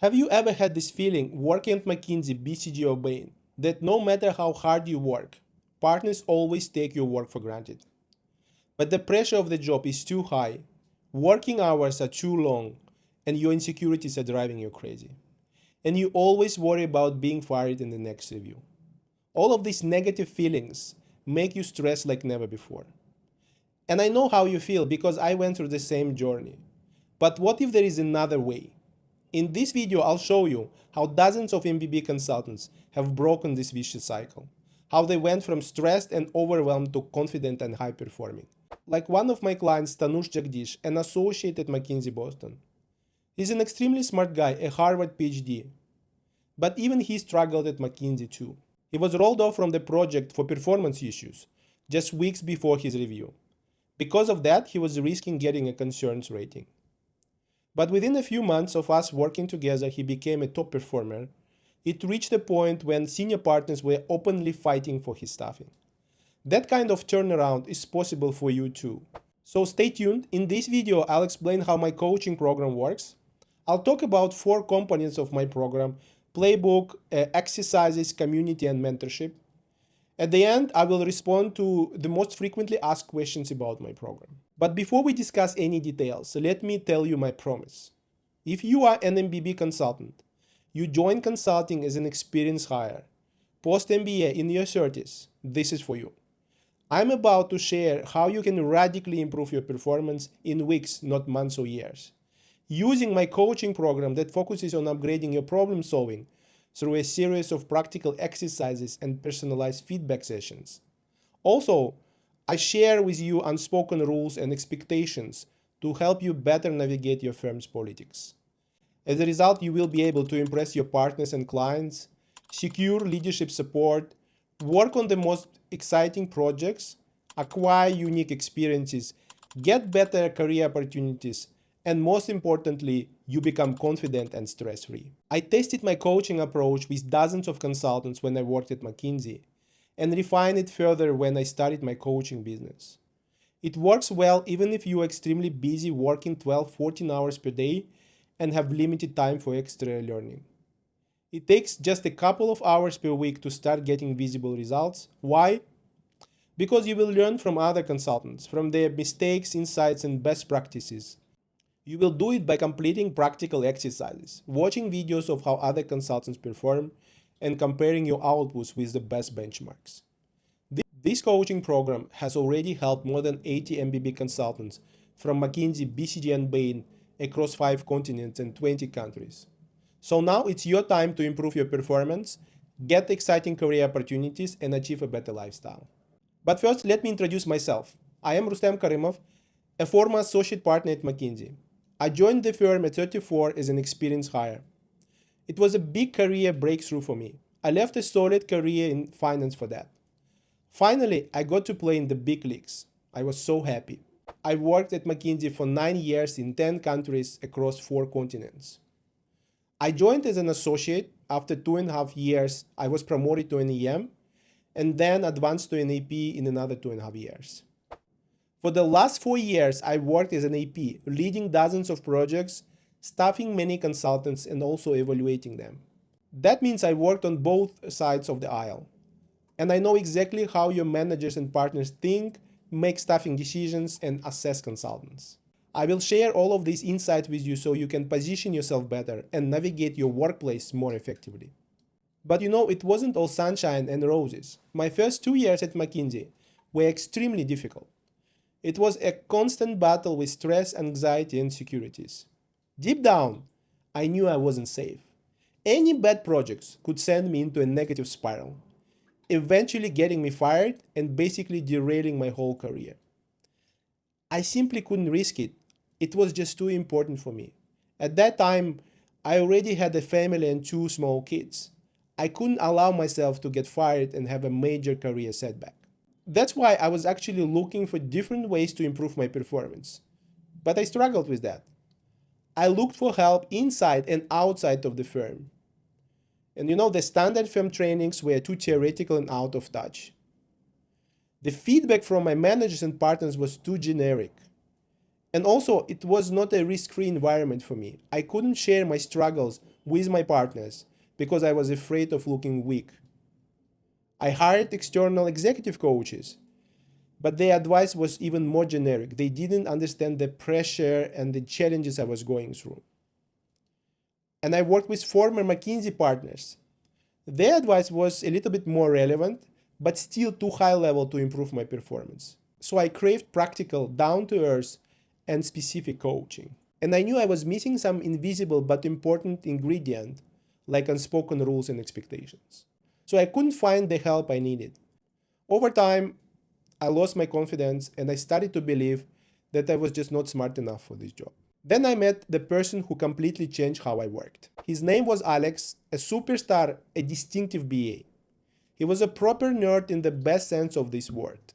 Have you ever had this feeling working at McKinsey, BCG, or Bain that no matter how hard you work, partners always take your work for granted? But the pressure of the job is too high, working hours are too long, and your insecurities are driving you crazy. And you always worry about being fired in the next review. All of these negative feelings make you stress like never before. And I know how you feel because I went through the same journey. But what if there is another way? In this video, I'll show you how dozens of MBB consultants have broken this vicious cycle, how they went from stressed and overwhelmed to confident and high performing. Like one of my clients, Tanush Jagdish, an associate at McKinsey Boston. He's an extremely smart guy, a Harvard PhD, but even he struggled at McKinsey too. He was rolled off from the project for performance issues just weeks before his review. Because of that, he was risking getting a concerns rating. But within a few months of us working together, he became a top performer. It reached a point when senior partners were openly fighting for his staffing. That kind of turnaround is possible for you too. So stay tuned. In this video, I'll explain how my coaching program works. I'll talk about 4 components of my program: Playbook, exercises, community, and mentorship. At the end, I will respond to the most frequently asked questions about my program. But before we discuss any details, let me tell you my promise. If you are an MBB consultant, you join consulting as an experienced hire, post-MBA in your 30s, this is for you. I'm about to share how you can radically improve your performance in weeks, not months or years, using my coaching program that focuses on upgrading your problem solving through a series of practical exercises and personalized feedback sessions. Also, I share with you unspoken rules and expectations to help you better navigate your firm's politics. As a result, you will be able to impress your partners and clients, secure leadership support, work on the most exciting projects, acquire unique experiences, get better career opportunities, and most importantly, you become confident and stress-free. I tested my coaching approach with dozens of consultants when I worked at McKinsey, and refined it further when I started my coaching business. It works well even if you are extremely busy working 12, 14 hours per day and have limited time for extra learning. It takes just a couple of hours per week to start getting visible results. Why? Because you will learn from other consultants, from their mistakes, insights, and best practices. You will do it by completing practical exercises, watching videos of how other consultants perform, and comparing your outputs with the best benchmarks. This coaching program has already helped more than 80 MBB consultants from McKinsey, BCG, and Bain across 5 continents and 20 countries. So now it's your time to improve your performance, get exciting career opportunities, and achieve a better lifestyle. But first, let me introduce myself. I am Rustem Karimov, a former associate partner at McKinsey. I joined the firm at 34 as an experienced hire. It was a big career breakthrough for me. I left a solid career in finance for that. Finally, I got to play in the big leagues. I was so happy. I worked at McKinsey for 9 years in 10 countries across 4 continents. I joined as an associate. After 2.5 years, I was promoted to an EM and then advanced to an AP in another 2.5 years. For the last 4 years, I worked as an AP, leading dozens of projects, staffing many consultants, and also evaluating them. That means I worked on both sides of the aisle. And I know exactly how your managers and partners think, make staffing decisions, and assess consultants. I will share all of these insights with you so you can position yourself better and navigate your workplace more effectively. But it wasn't all sunshine and roses. My first 2 years at McKinsey were extremely difficult. It was a constant battle with stress, anxiety, and insecurities. Deep down, I knew I wasn't safe. Any bad projects could send me into a negative spiral, eventually getting me fired and basically derailing my whole career. I simply couldn't risk it. It was just too important for me. At that time, I already had a family and 2 small kids. I couldn't allow myself to get fired and have a major career setback. That's why I was actually looking for different ways to improve my performance. But I struggled with that. I looked for help inside and outside of the firm. And the standard firm trainings were too theoretical and out of touch. The feedback from my managers and partners was too generic. And also, it was not a risk-free environment for me. I couldn't share my struggles with my partners because I was afraid of looking weak. I hired external executive coaches, but their advice was even more generic. They didn't understand the pressure and the challenges I was going through. And I worked with former McKinsey partners. Their advice was a little bit more relevant, but still too high level to improve my performance. So I craved practical, down to earth, and specific coaching. And I knew I was missing some invisible but important ingredient, like unspoken rules and expectations. So I couldn't find the help I needed. Over time, I lost my confidence and I started to believe that I was just not smart enough for this job. Then I met the person who completely changed how I worked. His name was Alex, a superstar, a distinctive BA. He was a proper nerd in the best sense of this word.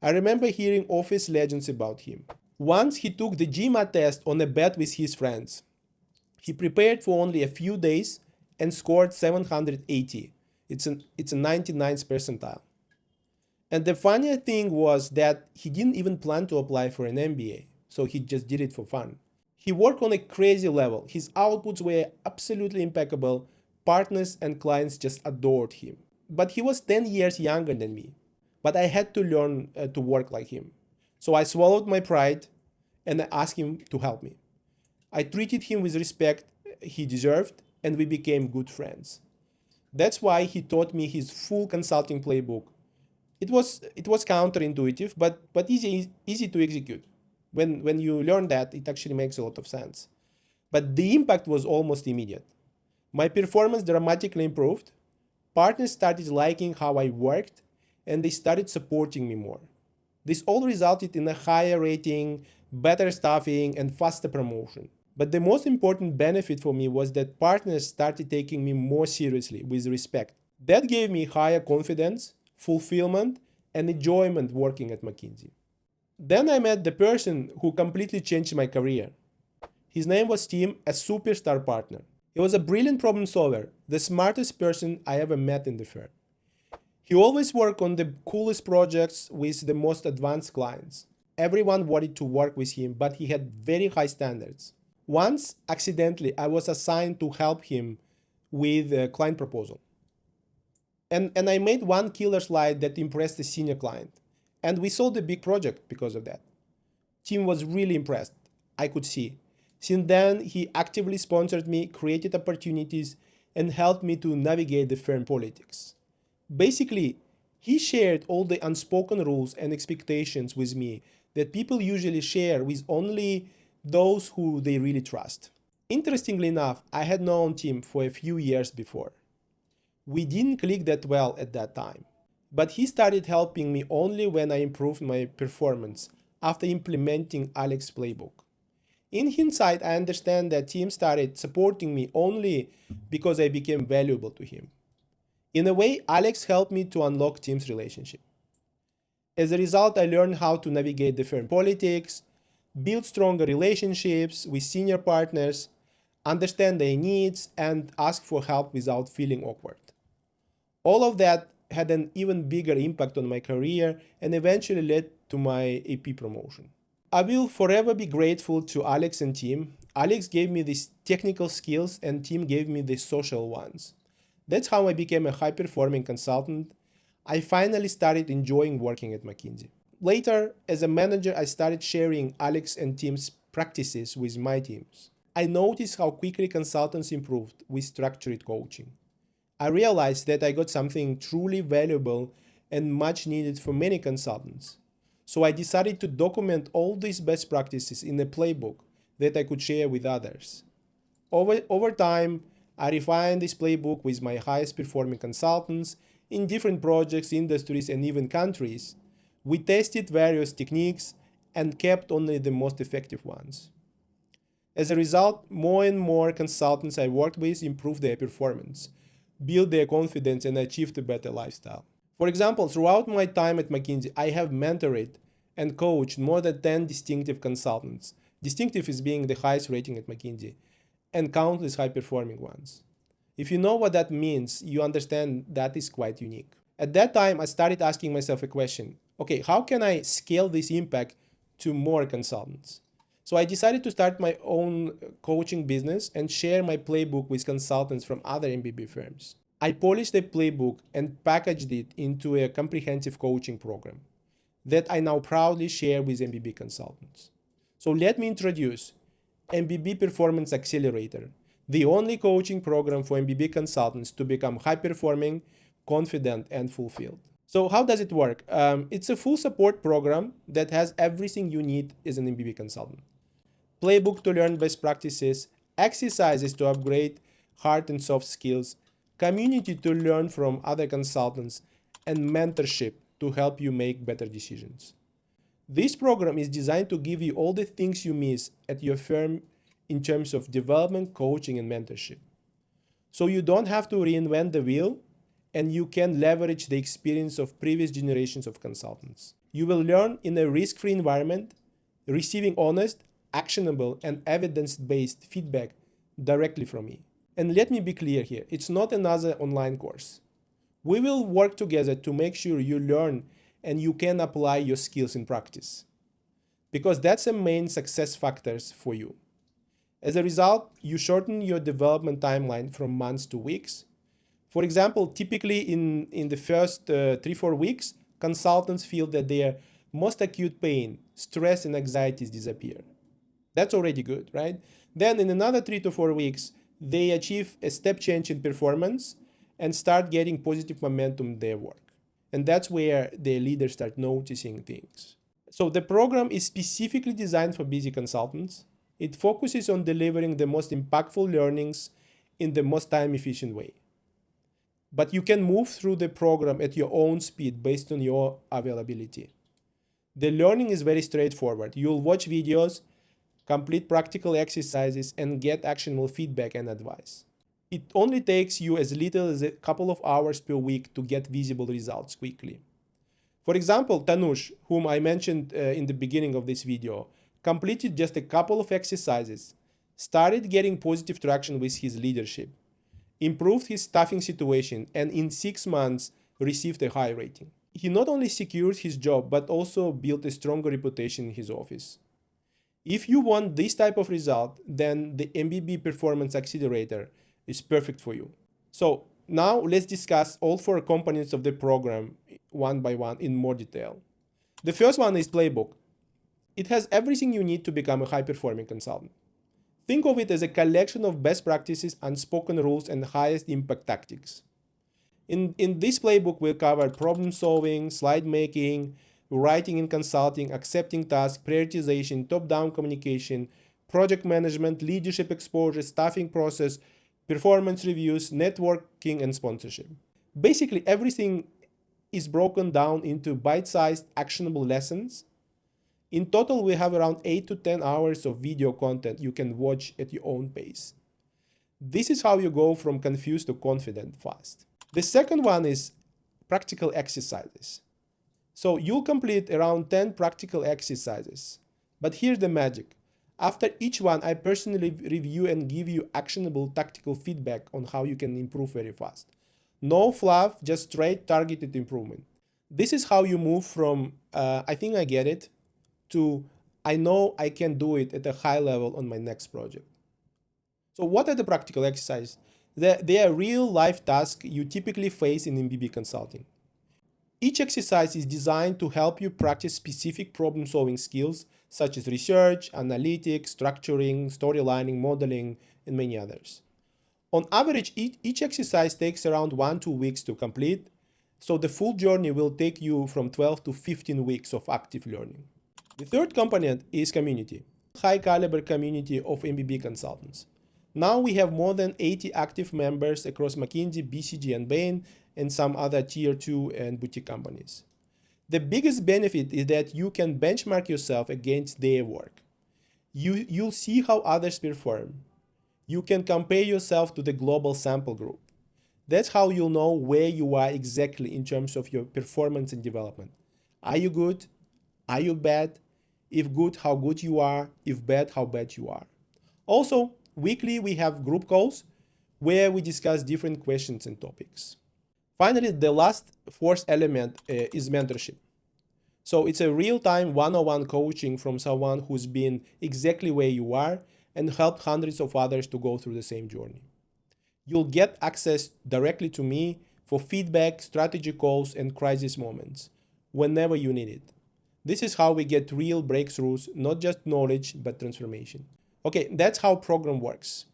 I remember hearing office legends about him. Once he took the GMAT test on a bet with his friends. He prepared for only a few days and scored 780. It's a 99th percentile. And the funny thing was that he didn't even plan to apply for an MBA, so he just did it for fun. He worked on a crazy level. His outputs were absolutely impeccable. Partners and clients just adored him. But he was 10 years younger than me. But I had to learn to work like him. So I swallowed my pride and I asked him to help me. I treated him with respect he deserved and we became good friends. That's why he taught me his full consulting playbook. It was counterintuitive, but easy to execute. When you learn that, it actually makes a lot of sense. But the impact was almost immediate. My performance dramatically improved. Partners started liking how I worked, and they started supporting me more. This all resulted in a higher rating, better staffing, and faster promotion. But the most important benefit for me was that partners started taking me more seriously with respect. That gave me higher confidence, fulfillment, and enjoyment working at McKinsey. Then I met the person who completely changed my career. His name was Tim, a superstar partner. He was a brilliant problem solver, the smartest person I ever met in the firm. He always worked on the coolest projects with the most advanced clients. Everyone wanted to work with him, but he had very high standards. Once, accidentally, I was assigned to help him with a client proposal. And I made one killer slide that impressed the senior client. And we sold a big project because of that. Tim was really impressed, I could see. Since then, he actively sponsored me, created opportunities, and helped me to navigate the firm politics. Basically, he shared all the unspoken rules and expectations with me that people usually share with only those who they really trust. Interestingly enough, I had known Tim for a few years before. We didn't click that well at that time, but he started helping me only when I improved my performance after implementing Alex's playbook. In hindsight, I understand that Tim started supporting me only because I became valuable to him. In a way, Alex helped me to unlock Tim's relationship. As a result, I learned how to navigate the firm politics, build stronger relationships with senior partners, understand their needs, and ask for help without feeling awkward. All of that had an even bigger impact on my career and eventually led to my AP promotion. I will forever be grateful to Alex and Tim. Alex gave me these technical skills and Tim gave me the social ones. That's how I became a high-performing consultant. I finally started enjoying working at McKinsey. Later, as a manager, I started sharing Alex and Tim's practices with my teams. I noticed how quickly consultants improved with structured coaching. I realized that I got something truly valuable and much needed for many consultants. So I decided to document all these best practices in a playbook that I could share with others. Over time, I refined this playbook with my highest performing consultants in different projects, industries, and even countries. We tested various techniques and kept only the most effective ones. As a result, more and more consultants I worked with improved their performance, built their confidence, and achieved a better lifestyle. For example, throughout my time at McKinsey, I have mentored and coached more than 10 distinctive consultants. Distinctive is being the highest rating at McKinsey, and countless high-performing ones. If you know what that means, you understand that is quite unique. At that time, I started asking myself a question. Okay, how can I scale this impact to more consultants? So I decided to start my own coaching business and share my playbook with consultants from other MBB firms. I polished the playbook and packaged it into a comprehensive coaching program that I now proudly share with MBB consultants. So let me introduce MBB Performance Accelerator, the only coaching program for MBB consultants to become high-performing, confident, and fulfilled. So how does it work? It's a full support program that has everything you need as an MBB consultant. Playbook to learn best practices, exercises to upgrade hard and soft skills, community to learn from other consultants, and mentorship to help you make better decisions. This program is designed to give you all the things you miss at your firm in terms of development, coaching, and mentorship. So you don't have to reinvent the wheel, and you can leverage the experience of previous generations of consultants. You will learn in a risk-free environment, receiving honest, actionable, and evidence-based feedback directly from me. And let me be clear here, it's not another online course. We will work together to make sure you learn and you can apply your skills in practice, because that's the main success factors for you. As a result, you shorten your development timeline from months to weeks. For example, typically in the first 3-4 weeks, consultants feel that their most acute pain, stress, and anxieties disappear. That's already good, right? Then in another 3 to 4 weeks, they achieve a step change in performance and start getting positive momentum in their work. And that's where the leaders start noticing things. So the program is specifically designed for busy consultants. It focuses on delivering the most impactful learnings in the most time-efficient way. But you can move through the program at your own speed based on your availability. The learning is very straightforward. You'll watch videos, complete practical exercises, and get actionable feedback and advice. It only takes you as little as a couple of hours per week to get visible results quickly. For example, Tanush, whom I mentioned in the beginning of this video, completed just a couple of exercises, started getting positive traction with his leadership, improved his staffing situation, and in 6 months received a high rating. He not only secured his job, but also built a stronger reputation in his office. If you want this type of result, then the MBB Performance Accelerator is perfect for you. So now let's discuss all 4 components of the program one by one in more detail. The first one is Playbook. It has everything you need to become a high-performing consultant. Think of it as a collection of best practices, unspoken rules, and highest impact tactics. In this playbook, we'll cover problem solving, slide making, writing and consulting, accepting tasks, prioritization, top-down communication, project management, leadership exposure, staffing process, performance reviews, networking, and sponsorship. Basically, everything is broken down into bite-sized, actionable lessons. In total, we have around 8 to 10 hours of video content you can watch at your own pace. This is how you go from confused to confident fast. The second one is practical exercises. So you'll complete around 10 practical exercises. But here's the magic. After each one, I personally review and give you actionable tactical feedback on how you can improve very fast. No fluff, just straight targeted improvement. This is how you move from, I think I get it, to I know I can do it at a high level on my next project. So what are the practical exercises? They are real life tasks you typically face in MBB consulting. Each exercise is designed to help you practice specific problem-solving skills such as research, analytics, structuring, storylining, modeling, and many others. On average, each exercise takes around 1-2 weeks to complete, so the full journey will take you from 12 to 15 weeks of active learning. The third component is community, high-caliber community of MBB consultants. Now we have more than 80 active members across McKinsey, BCG, and Bain, and some other tier 2 and boutique companies. The biggest benefit is that you can benchmark yourself against their work. You'll see how others perform. You can compare yourself to the global sample group. That's how you'll know where you are exactly in terms of your performance and development. Are you good? Are you bad? If good, how good you are. If bad, how bad you are. Also, weekly we have group calls where we discuss different questions and topics. Finally, the last fourth element is mentorship. So it's a real-time one-on-one coaching from someone who's been exactly where you are and helped hundreds of others to go through the same journey. You'll get access directly to me for feedback, strategy calls, and crisis moments whenever you need it. This is how we get real breakthroughs, not just knowledge, but transformation. Okay, that's how program works.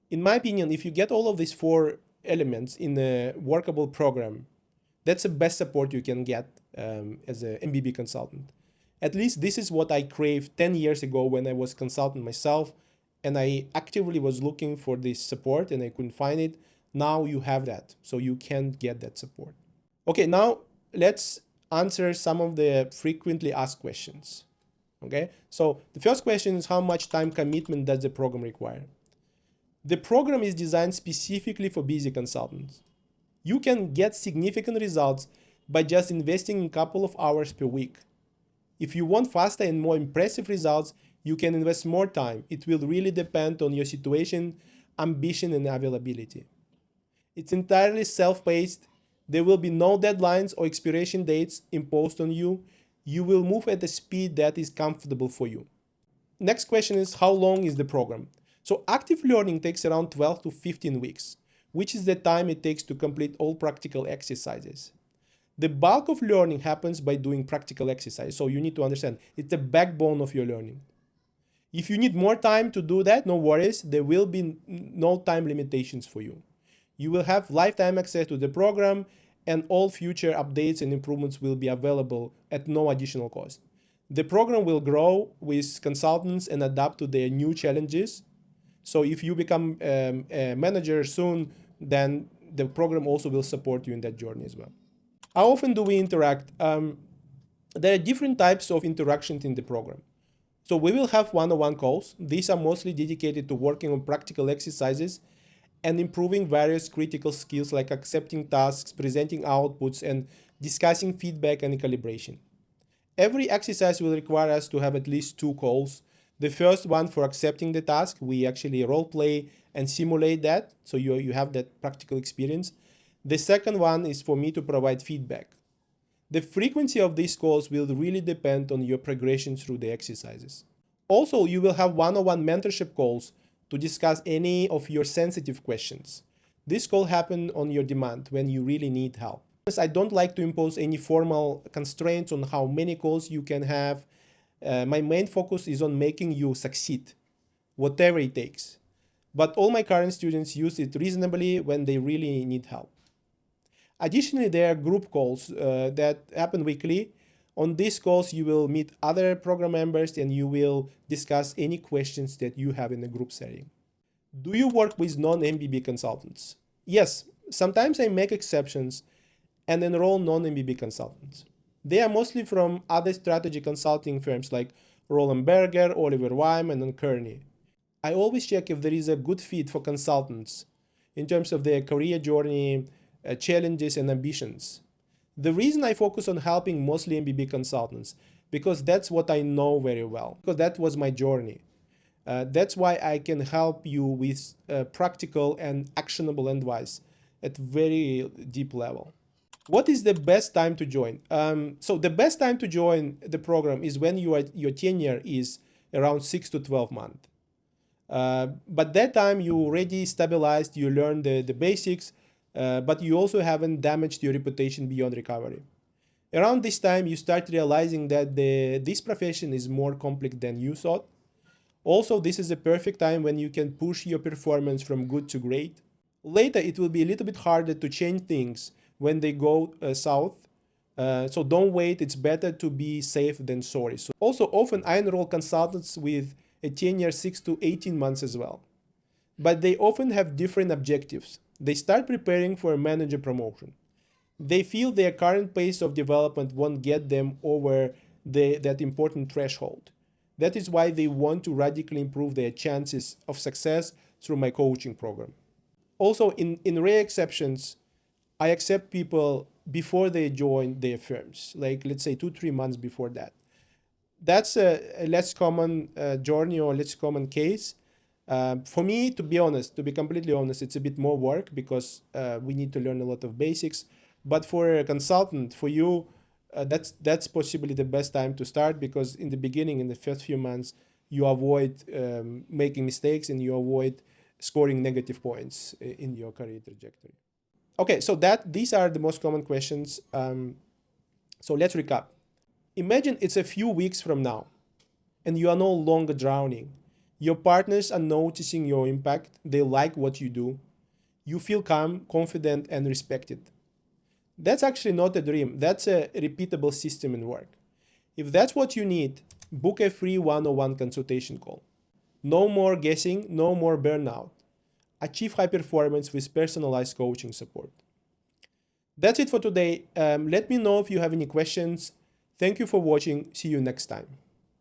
In my opinion, if you get all of these four elements in a workable program, that's the best support you can get as an MBB consultant. At least this is what I craved 10 years ago when I was consultant myself and I actively was looking for this support and I couldn't find it. Now you have that, so you can get that support. Okay, now let's answer some of the frequently asked questions. Okay, so the first question is, how much time commitment does the program require? The program is designed specifically for busy consultants. You can get significant results by just investing a couple of hours per week. If you want faster and more impressive results, you can invest more time. It will really depend on your situation, ambition, and availability. It's entirely self-paced. There will be no deadlines or expiration dates imposed on you. You will move at a speed that is comfortable for you. Next question is, how long is the program? So active learning takes around 12 to 15 weeks, which is the time it takes to complete all practical exercises. The bulk of learning happens by doing practical exercise. So you need to understand it's the backbone of your learning. If you need more time to do that, no worries. There will be no time limitations for you. You will have lifetime access to the program and all future updates and improvements will be available at no additional cost. The program will grow with consultants and adapt to their new challenges. So if you become a manager soon, then the program also will support you in that journey as well. How often do we interact? There are different types of interactions in the program. So we will have one-on-one calls. These are mostly dedicated to working on practical exercises and improving various critical skills like accepting tasks, presenting outputs, and discussing feedback and calibration. Every exercise will require us to have at least 2 calls. The first one for accepting the task, we actually role play and simulate that, so you have that practical experience. The second one is for me to provide feedback. The frequency of these calls will really depend on your progression through the exercises. Also, you will have one-on-one mentorship calls to discuss any of your sensitive questions. This call happen on your demand when you really need help. I don't like to impose any formal constraints on how many calls you can have. My main focus is on making you succeed, whatever it takes. But all my current students use it reasonably when they really need help. Additionally, there are group calls that happen weekly. On these calls, you will meet other program members and you will discuss any questions that you have in the group setting. Do you work with non-MBB consultants? Yes, sometimes I make exceptions and enroll non-MBB consultants. They are mostly from other strategy consulting firms like Roland Berger, Oliver Wyman, and Kearney. I always check if there is a good fit for consultants in terms of their career journey, challenges, and ambitions. The reason I focus on helping mostly MBB consultants, because that's what I know very well, because that was my journey. That's why I can help you with practical and actionable advice at very deep level. What is the best time to join? So the best time to join the program is when your tenure is around 6 to 12 months. But that time you already stabilized, you learned the basics, but you also haven't damaged your reputation beyond recovery. Around this time, you start realizing that this profession is more complex than you thought. Also, this is a perfect time when you can push your performance from good to great. Later, it will be a little bit harder to change things when they go south. So don't wait, it's better to be safe than sorry. So also, often I enroll consultants with a tenure 6 to 18 months as well. But they often have different objectives. They start preparing for a manager promotion. They feel their current pace of development won't get them over that important threshold. That is why they want to radically improve their chances of success through my coaching program. Also, in rare exceptions, I accept people before they join their firms, like let's say 2-3 months before that. That's a less common journey or less common case. For me, to be completely honest, it's a bit more work because we need to learn a lot of basics. But for a consultant, for you, that's possibly the best time to start, because in the beginning, in the first few months, you avoid making mistakes and you avoid scoring negative points in your career trajectory. Okay, so these are the most common questions. So let's recap. Imagine it's a few weeks from now and you are no longer drowning. Your partners are noticing your impact. They like what you do. You feel calm, confident, and respected. That's actually not a dream. That's a repeatable system in work. If that's what you need, book a free one-on-one consultation call. No more guessing, no more burnout. Achieve high performance with personalized coaching support. That's it for today. Let me know if you have any questions. Thank you for watching. See you next time.